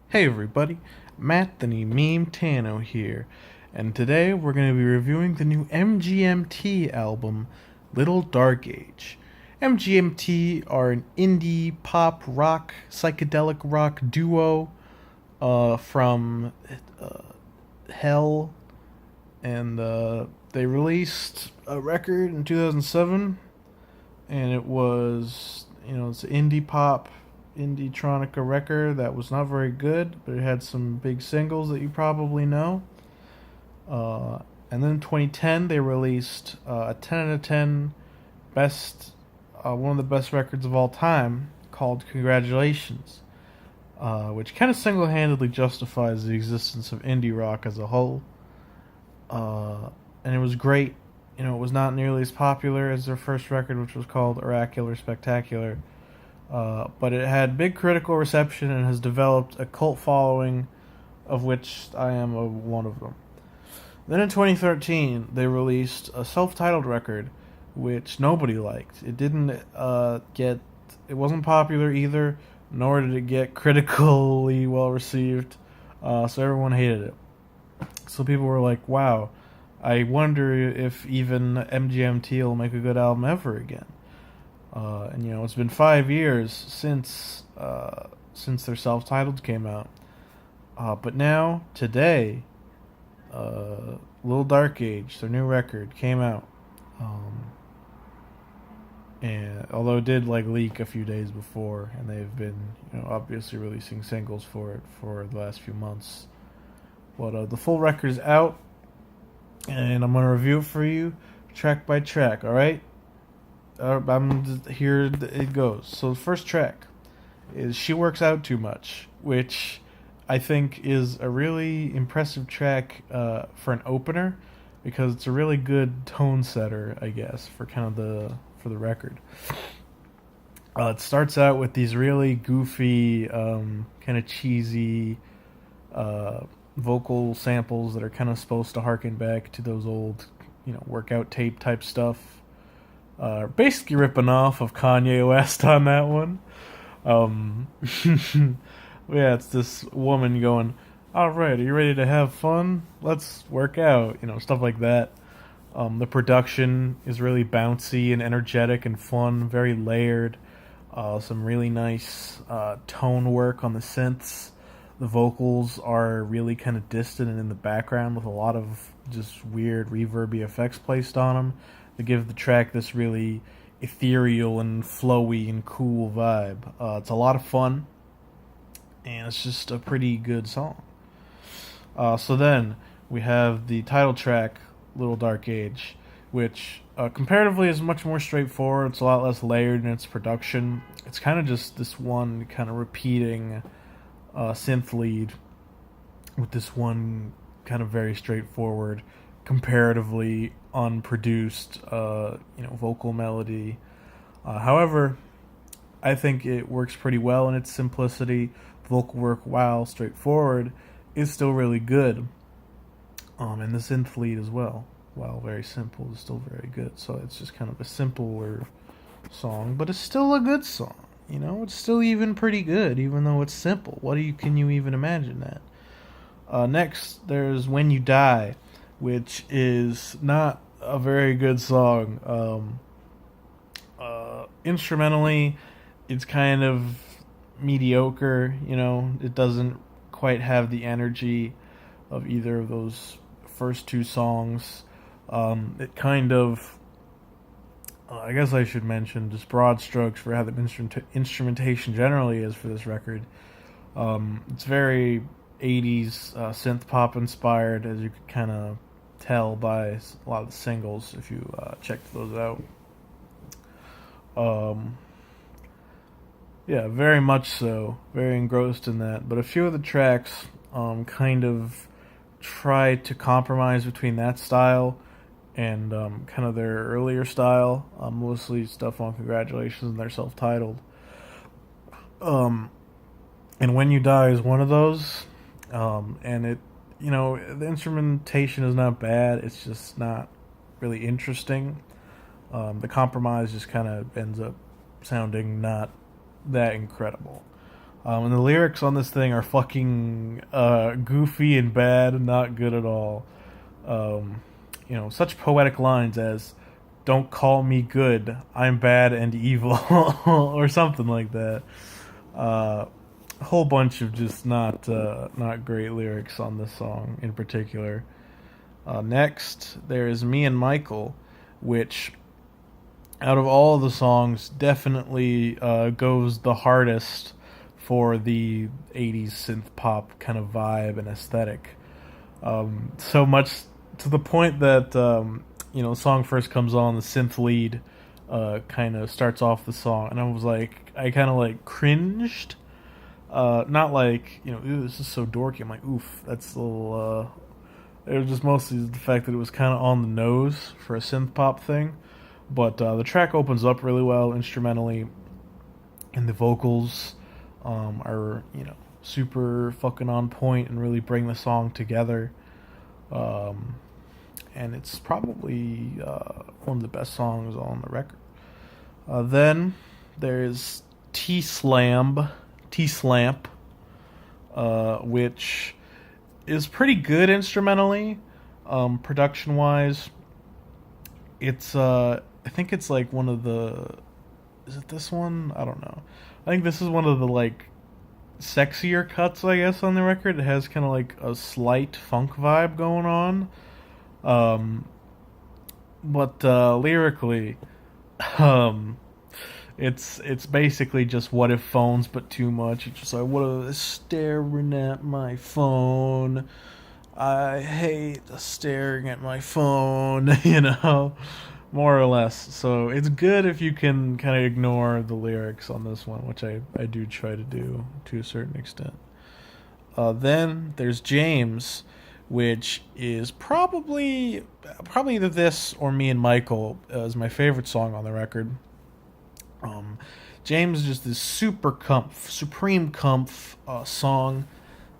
Hey everybody, Matt the Meme Tano here, and today we're going to be reviewing the new MGMT album, Little Dark Age. MGMT are an indie pop rock, psychedelic rock duo from Hell, and they released a record in 2007, and it was, it's indie pop indie tronica record that was not very good, but it had some big singles that you probably know. And then in 2010, they released a 10 out of 10 best, one of the best records of all time called Congratulations, which kind of single handedly justifies the existence of indie rock as a whole. And it was great. It was not nearly as popular as their first record, which was called Oracular Spectacular. But it had big critical reception and has developed a cult following, of which I am one of them. Then in 2013, they released a self-titled record, which nobody liked. It didn't it wasn't popular either, nor did it get critically well received. So everyone hated it. So people were like, "Wow, I wonder if even MGMT will make a good album ever again." And it's been 5 years since their self-titled came out. But now today, Little Dark Age, their new record, came out. And although it did leak a few days before, and they've been obviously releasing singles for it for the last few months. But the full record is out, and I'm gonna review it for you, track by track. All right. Here it goes. So the first track is "She Works Out Too Much," which I think is a really impressive track for an opener, because it's a really good tone setter, I guess, for the record. It starts out with these really goofy, kind of cheesy vocal samples that are kind of supposed to harken back to those old, workout tape type stuff. Basically ripping off of Kanye West on that one. Yeah, it's this woman going, "All right, are you ready to have fun? Let's work out," stuff like that. The production is really bouncy and energetic and fun, very layered. Some really nice tone work on the synths. The vocals are really kind of distant and in the background, with a lot of just weird reverby effects placed on them to give the track this really ethereal and flowy and cool vibe. It's a lot of fun, and it's just a pretty good song. So then we have the title track, Little Dark Age, which comparatively is much more straightforward. It's a lot less layered in its production. It's kind of just this one kind of repeating synth lead with this one kind of very straightforward, comparatively unproduced, vocal melody. However, I think it works pretty well in its simplicity. Vocal work, while straightforward, is still really good. And the synth lead as well, while very simple, is still very good. So it's just kind of a simpler song, but it's still a good song. It's still even pretty good, even though it's simple. Can you even imagine that? Next, there's "When You Die," which is not a very good song. Instrumentally, it's kind of mediocre. It doesn't quite have the energy of either of those first two songs. It kind of, I guess I should mention just broad strokes for how the instrumentation generally is for this record. It's very 80s synth pop inspired, as you could kind of tell by a lot of the singles if you checked those out. Yeah, very much so. Very engrossed in that. But a few of the tracks kind of try to compromise between that style and kind of their earlier style. Mostly stuff on Congratulations and their self-titled. And "When You Die" is one of those. And it, the instrumentation is not bad. It's just not really interesting. The compromise just kind of ends up sounding not that incredible. And the lyrics on this thing are fucking goofy and bad, not good at all. Um, such poetic lines as "Don't call me good, I'm bad and evil," or something like that. Uh, a whole bunch of just not great lyrics on this song in particular. Next, there is "Me and Michael," which out of all the songs definitely goes the hardest for the 80s synth pop kind of vibe and aesthetic. So much to the point that the song first comes on, the synth lead kind of starts off the song, and I kind of like cringed. Not like, "Ew, this is so dorky." I'm like, oof, that's a little. It was just mostly the fact that it was kind of on the nose for a synth pop thing. But the track opens up really well instrumentally, and the vocals are super fucking on point and really bring the song together. Um, and it's probably one of the best songs on the record. Then there's T Slamp, which is pretty good instrumentally, production wise. It's I think it's like one of the. Is it this one? I don't know. I think this is one of the like sexier cuts, I guess, on the record. It has kind of like a slight funk vibe going on. But lyrically, um, it's basically just "What if phones, but too much." It's just like, "What if staring at my phone? I hate staring at my phone," more or less. So it's good if you can kind of ignore the lyrics on this one, which I do try to do to a certain extent. Then there's James, which is probably either this or "Me and Michael" is my favorite song on the record. Um, James is just this supreme comf song.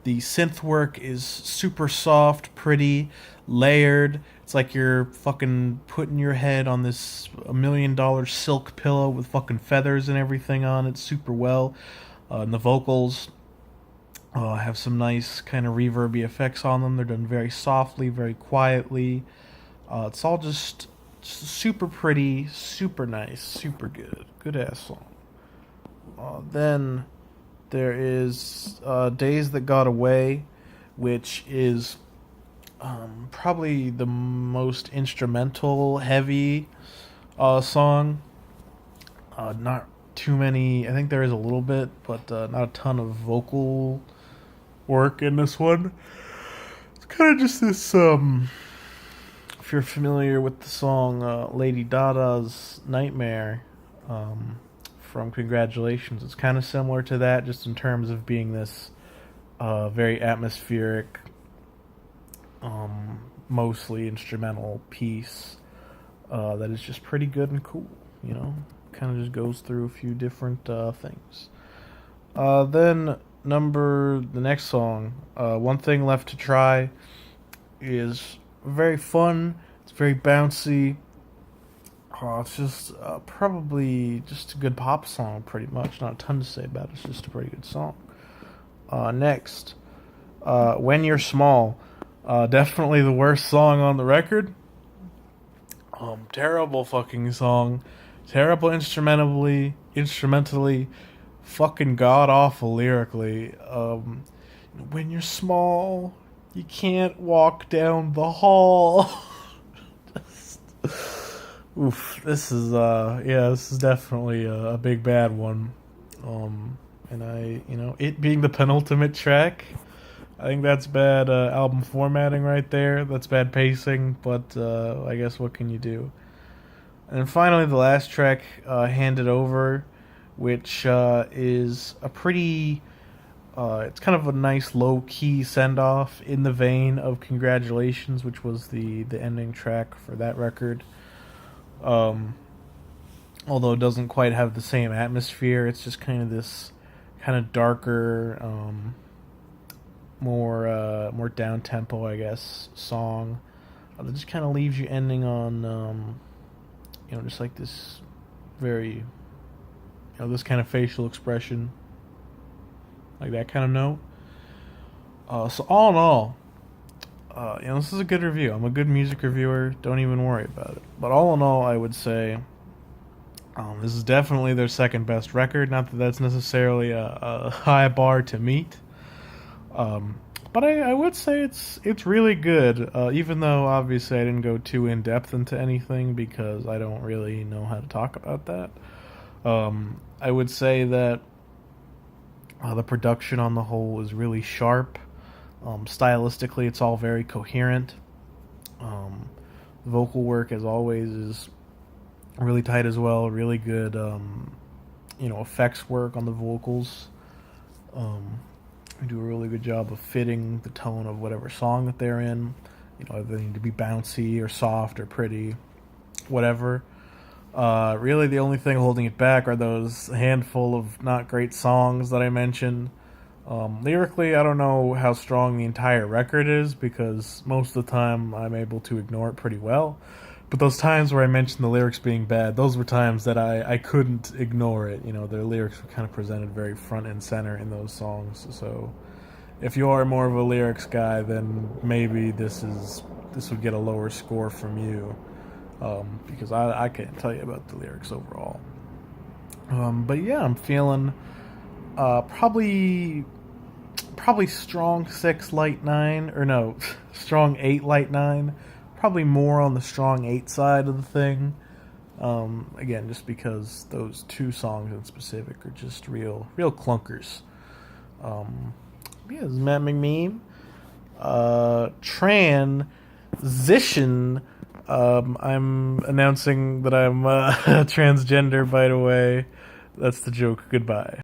The synth work is super soft, pretty, layered. It's like you're fucking putting your head on this $1 million silk pillow with fucking feathers and everything on it super well. And the vocals have some nice kind of reverby effects on them. They're done very softly, very quietly. It's all just super pretty, super nice, super good. Good ass song. Then there is Days That Got Away, which is probably the most instrumental heavy song. Not too many. I think there is a little bit, but not a ton of vocal work in this one. It's kind of just this. If you're familiar with the song Lady Dada's Nightmare from Congratulations, it's kind of similar to that, just in terms of being this very atmospheric, mostly instrumental piece that is just pretty good and cool, Kind of just goes through a few different things. Then the next song, One Thing Left to Try, is very fun. It's very bouncy. It's just probably just a good pop song, pretty much. Not a ton to say about it. It's just a pretty good song. Next, When You're Small. Definitely the worst song on the record. Terrible fucking song. Terrible instrumentally. Fucking god awful lyrically. When you're small, you can't walk down the hall. Oof, this is definitely a big bad one. And it being the penultimate track, I think that's bad album formatting right there. That's bad pacing, but I guess what can you do? And then finally, the last track, Handed Over, which is a pretty. It's kind of a nice low-key send-off in the vein of Congratulations, which was the ending track for that record. Although it doesn't quite have the same atmosphere, it's just kind of this kind of darker, more down-tempo, I guess, song that just kind of leaves you ending on, just like this very, this kind of facial expression. like that kind of note. So all in all, this is a good review. I'm a good music reviewer. Don't even worry about it. But all in all, I would say this is definitely their second best record. Not that that's necessarily a high bar to meet. But I would say it's really good. Even though obviously I didn't go too in depth into anything because I don't really know how to talk about that. I would say that the production on the whole is really sharp. Stylistically, it's all very coherent. Vocal work, as always, is really tight as well. Really good, effects work on the vocals. They do a really good job of fitting the tone of whatever song that they're in. They need to be bouncy or soft or pretty, whatever. Really, the only thing holding it back are those handful of not great songs that I mentioned. Lyrically, I don't know how strong the entire record is because most of the time I'm able to ignore it pretty well. But those times where I mentioned the lyrics being bad, those were times that I couldn't ignore it. Their lyrics were kind of presented very front and center in those songs. So if you are more of a lyrics guy, then maybe this would get a lower score from you. Because I can't tell you about the lyrics overall. But yeah, I'm feeling probably strong 6 light 9, or no, strong 8 light 9. Probably more on the strong 8 side of the thing. Again, just because those two songs in specific are just real clunkers. This is Matt McMean. Transition. I'm announcing that I'm transgender, by the way. That's the joke. Goodbye.